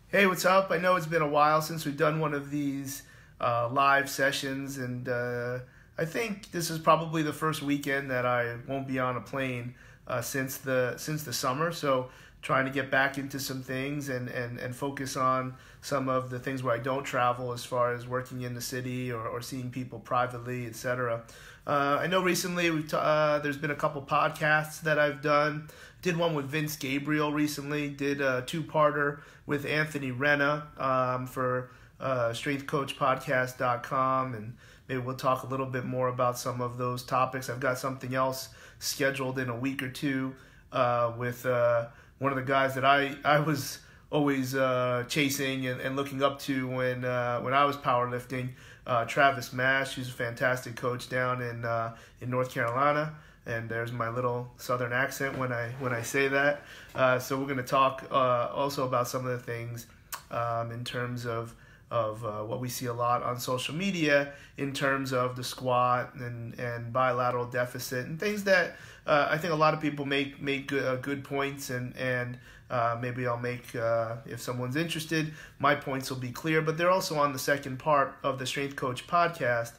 Hey, what's up? I know it's been a while since we've done one of these live sessions, and I think this is probably the first weekend that I won't be on a plane since the summer. So trying to get back into some things and focus on some of the things where I don't travel, as far as working in the city or seeing people privately, etc. I know recently there's been a couple podcasts that I've done. Did one with Vince Gabriel recently. Did a two-parter with Anthony Renna for strengthcoachpodcast.com, and maybe we'll talk a little bit more about some of those topics. I've got something else scheduled in a week or two with one of the guys that I was always chasing and looking up to when I was powerlifting, Travis Mash. He's a fantastic coach down in North Carolina. And there's my little southern accent when I say that. So we're going to talk also about some of the things in terms of what we see a lot on social media in terms of the squat and bilateral deficit and things that I think a lot of people make good points, and maybe I'll make, if someone's interested, my points will be clear, but they're also on the second part of the Strength Coach podcast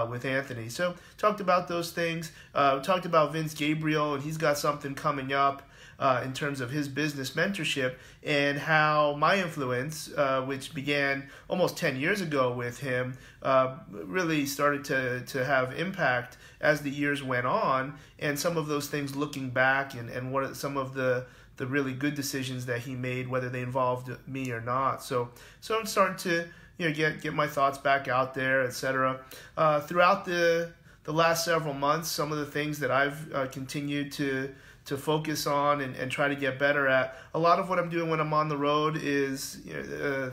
with Anthony. So talked about those things, talked about Vince Gabriel, and he's got something coming up in terms of his business mentorship, and how my influence, which began almost 10 years ago with him, really started to have impact as the years went on, and some of those things looking back, and what are some of the really good decisions that he made, whether they involved me or not. So I'm starting to get my thoughts back out there, etc. Throughout the last several months, some of the things that I've continued to focus on and try to get better at. A lot of what I'm doing when I'm on the road is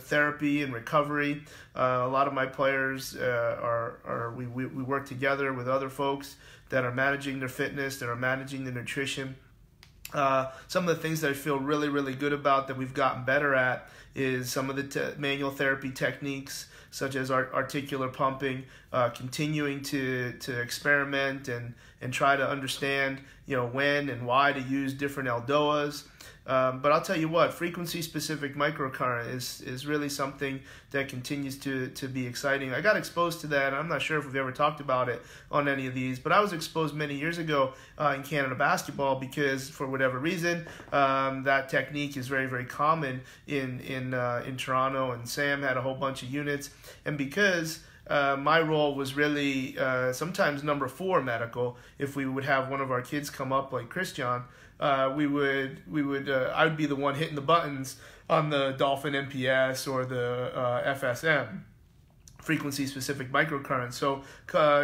therapy and recovery. A lot of my players we work together with other folks that are managing their fitness, that are managing their nutrition. Some of the things that I feel really, really good about that we've gotten better at is some of the manual therapy techniques, such as articular pumping, continuing to experiment and try to understand when and why to use different eldoas. But I'll tell you what, frequency-specific microcurrent is really something that continues to be exciting. I got exposed to that. I'm not sure if we've ever talked about it on any of these, but I was exposed many years ago in Canada basketball because, for whatever reason, that technique is very, very common in Toronto, and Sam had a whole bunch of units. And because my role was really sometimes number 4 medical, if we would have one of our kids come up like Christian, I would be the one hitting the buttons on the Dolphin NPS or the FSM, frequency specific microcurrent. So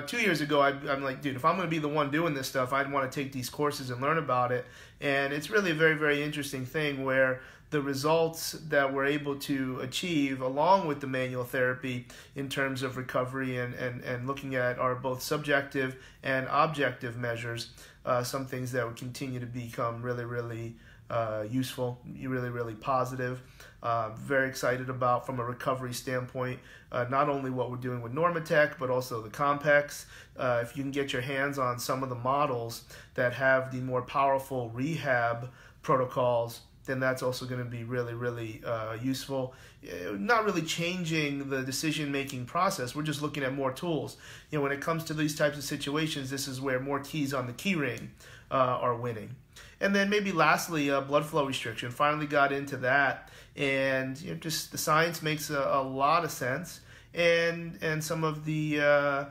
2 years ago, I'm like, dude, if I'm going to be the one doing this stuff, I'd want to take these courses and learn about it. And it's really a very, very interesting thing where the results that we're able to achieve along with the manual therapy in terms of recovery and looking at our both subjective and objective measures, some things that would continue to become really, really useful, really, really positive. Very excited about, from a recovery standpoint, not only what we're doing with Normatec, but also the Compex. If you can get your hands on some of the models that have the more powerful rehab protocols, then that's also going to be really, really useful. Not really changing the decision-making process. We're just looking at more tools. When it comes to these types of situations, this is where more keys on the key ring are winning. And then maybe lastly, blood flow restriction. Finally got into that, and just the science makes a lot of sense. And some of the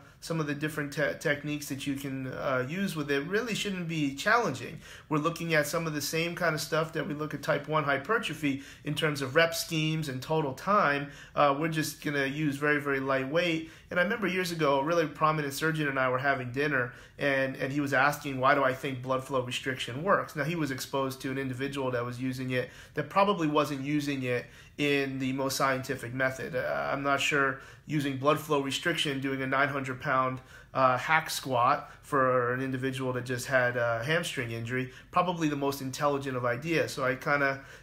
different techniques that you can use with it really shouldn't be challenging. We're looking at some of the same kind of stuff that we look at type 1 hypertrophy in terms of rep schemes and total time. We're just going to use very, very lightweight. And I remember years ago, a really prominent surgeon and I were having dinner, and he was asking, why do I think blood flow restriction works? Now, he was exposed to an individual that was using it that probably wasn't using it in the most scientific method. I'm not sure using blood flow restriction, doing a 900-pound pound hack squat for an individual that just had a hamstring injury, probably the most intelligent of ideas. So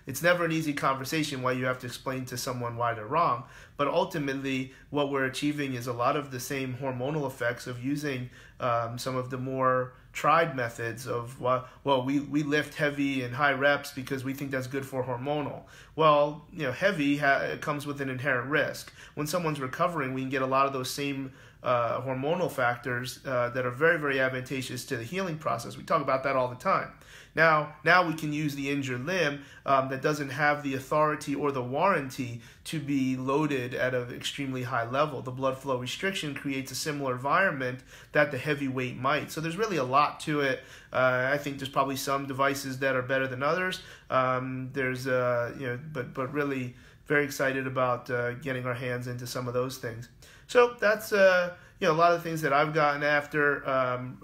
it's never an easy conversation why you have to explain to someone why they're wrong. But ultimately, what we're achieving is a lot of the same hormonal effects of using some of the more tried methods of, we lift heavy and high reps because we think that's good for hormonal. Well, heavy comes with an inherent risk. When someone's recovering, we can get a lot of those same hormonal factors that are very, very advantageous to the healing process. We talk about that all the time. Now we can use the injured limb that doesn't have the authority or the warranty to be loaded at an extremely high level. The blood flow restriction creates a similar environment that the heavy weight might. So there's really a lot to it. I think there's probably some devices that are better than others. But really very excited about getting our hands into some of those things. So that's a lot of things that I've gotten after.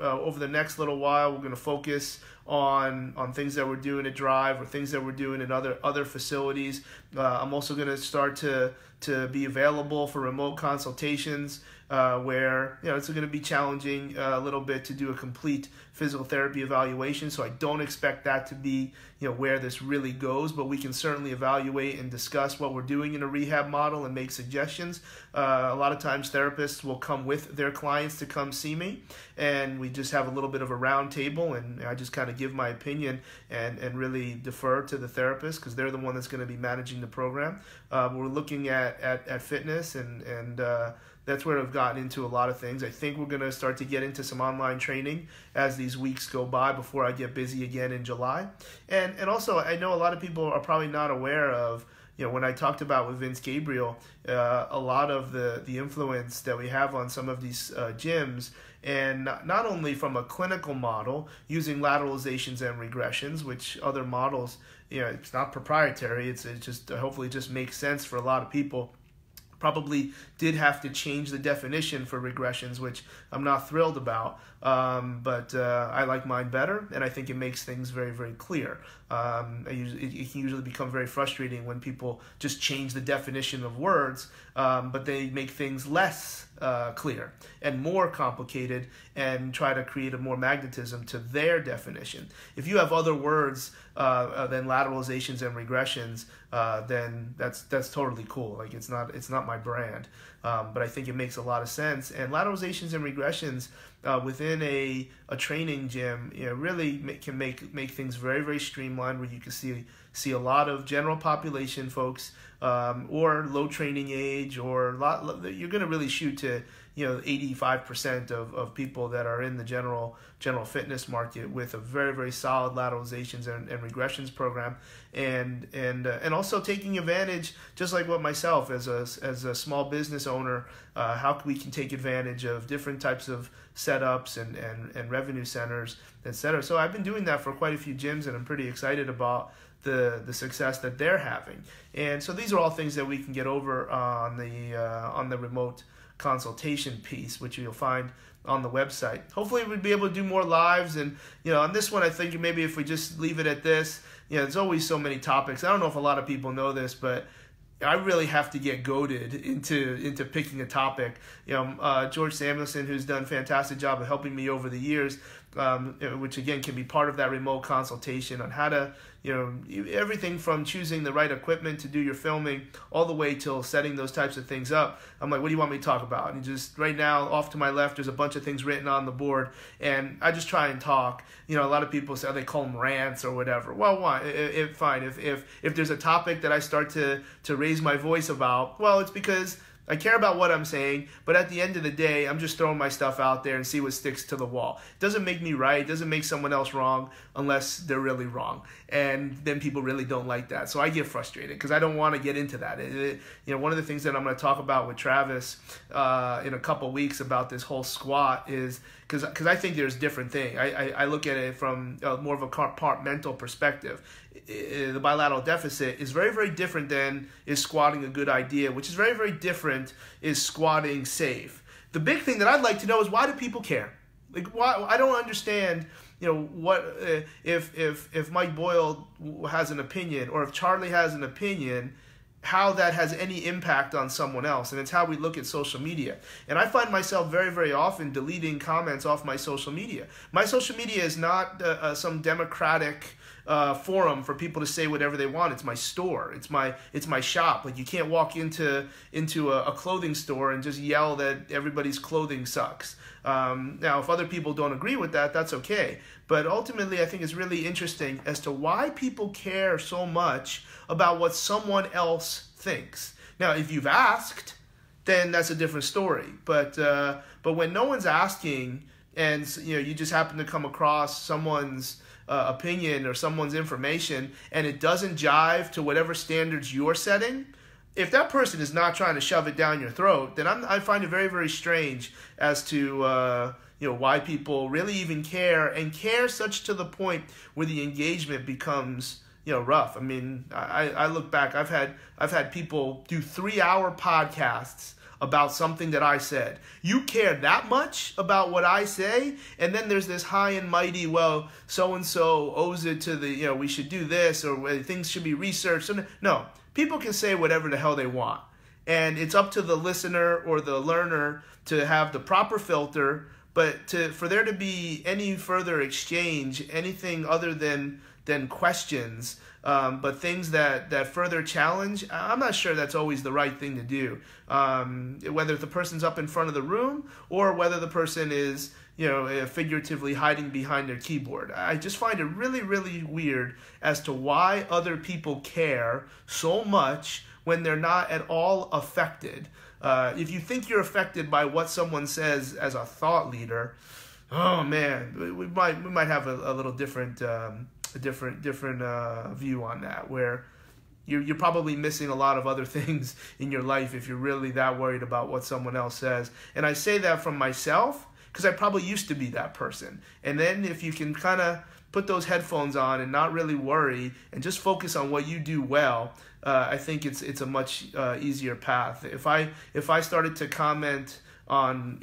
Over the next little while, we're going to focus on things that we're doing at Drive or things that we're doing in other facilities. I'm also going to start to be available for remote consultations, where it's going to be challenging a little bit to do a complete physical therapy evaluation. So I don't expect that to be where this really goes, but we can certainly evaluate and discuss what we're doing in a rehab model and make suggestions. A lot of times therapists will come with their clients to come see me, and we just have a little bit of a round table, and I just kind of give my opinion and really defer to the therapist because they're the one that's going to be managing the program. We're looking at fitness and that's where I've gotten into a lot of things. I think we're going to start to get into some online training as these weeks go by before I get busy again in July. And also, I know a lot of people are probably not aware of, when I talked about with Vince Gabriel, a lot of the influence that we have on some of these gyms, and not only from a clinical model using lateralizations and regressions, which other models, it's not proprietary. It's just hopefully just makes sense for a lot of people. Probably did have to change the definition for regressions, which I'm not thrilled about, but I like mine better, and I think it makes things very, very clear. It can usually become very frustrating when people just change the definition of words, but they make things less clear and more complicated and try to create a more magnetism to their definition. If you have other words than lateralizations and regressions, then that's totally cool. Like it's not my brand, but I think it makes a lot of sense. And lateralizations and regressions within a training gym, really can make things very, very streamlined, where you can see a lot of general population folks, or low training age, or you're going to really shoot to 85% of people that are in the general fitness market with a very, very solid lateralizations and regressions program, and also taking advantage, just like what myself as a small business owner, how we can take advantage of different types of setups and revenue centers, etc. So I've been doing that for quite a few gyms, and I'm pretty excited about the success that they're having. And so these are all things that we can get over on the remote consultation piece, which you'll find on the website. Hopefully we'll be able to do more lives, and on this one I think maybe if we just leave it at this, there's always so many topics. I don't know if a lot of people know this, but I really have to get goaded into picking a topic. George Samuelson, who's done a fantastic job of helping me over the years, which again can be part of that remote consultation on how to, everything from choosing the right equipment to do your filming all the way till setting those types of things up. I'm like, what do you want me to talk about? And just right now, off to my left, there's a bunch of things written on the board, and I just try and talk. A lot of people say they call them rants or whatever. Well, fine. If there's a topic that I start to raise my voice about, well, it's because I care about what I'm saying, but at the end of the day, I'm just throwing my stuff out there and see what sticks to the wall. It doesn't make me right. It doesn't make someone else wrong unless they're really wrong. And then people really don't like that. So I get frustrated because I don't want to get into that. One of the things that I'm going to talk about with Travis in a couple weeks about this whole squat is because I think there's different things. I look at it from more of a compartmental perspective. The bilateral deficit is very, very different than is squatting a good idea, which is very, very different is squatting safe. The big thing that I'd like to know is, why do people care? Like, why? I don't understand. What if Mike Boyle has an opinion, or if Charlie has an opinion, how that has any impact on someone else, and it's how we look at social media. And I find myself very, very often deleting comments off my social media. My social media is not some democratic forum for people to say whatever they want. It's my store. It's my shop. Like, you can't walk into a clothing store and just yell that everybody's clothing sucks. Now, if other people don't agree with that, that's okay. But ultimately, I think it's really interesting as to why people care so much about what someone else thinks. Now, if you've asked, then that's a different story. But when no one's asking, and you just happen to come across someone's opinion or someone's information, and it doesn't jive to whatever standards you're setting, if that person is not trying to shove it down your throat, then I find it very, very strange as to why people really even care, and care such to the point where the engagement becomes rough. I mean, I look back. I've had people do 3-hour podcasts about something that I said. You care that much about what I say, and then there's this high and mighty, well, so-and-so owes it to the, we should do this, or things should be researched. No, people can say whatever the hell they want. And it's up to the listener or the learner to have the proper filter, but for there to be any further exchange, anything other than questions, but things that further challenge, I'm not sure that's always the right thing to do. Whether the person's up in front of the room or whether the person is, figuratively hiding behind their keyboard. I just find it really, really weird as to why other people care so much when they're not at all affected. If you think you're affected by what someone says as a thought leader, oh man, we might have a little different view on that, where you're probably missing a lot of other things in your life if you're really that worried about what someone else says. And I say that from myself because I probably used to be that person. And then if you can kind of put those headphones on and not really worry and just focus on what you do well, I think it's a much easier path. If I started to comment on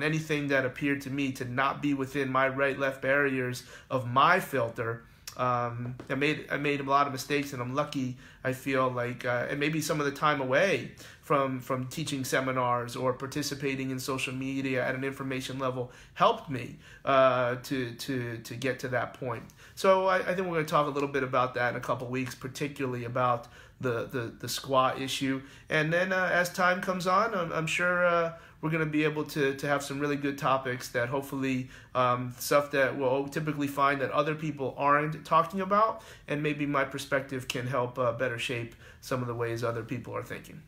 anything that appeared to me to not be within my right-left barriers of my filter, I made a lot of mistakes, and I'm lucky. I feel like, and maybe some of the time away from teaching seminars or participating in social media at an information level helped me to get to that point. So I think we're going to talk a little bit about that in a couple weeks, particularly about the squat issue. And then as time comes on, I'm sure we're going to be able to have some really good topics that hopefully stuff that we'll typically find that other people aren't talking about, and maybe my perspective can help better shape some of the ways other people are thinking.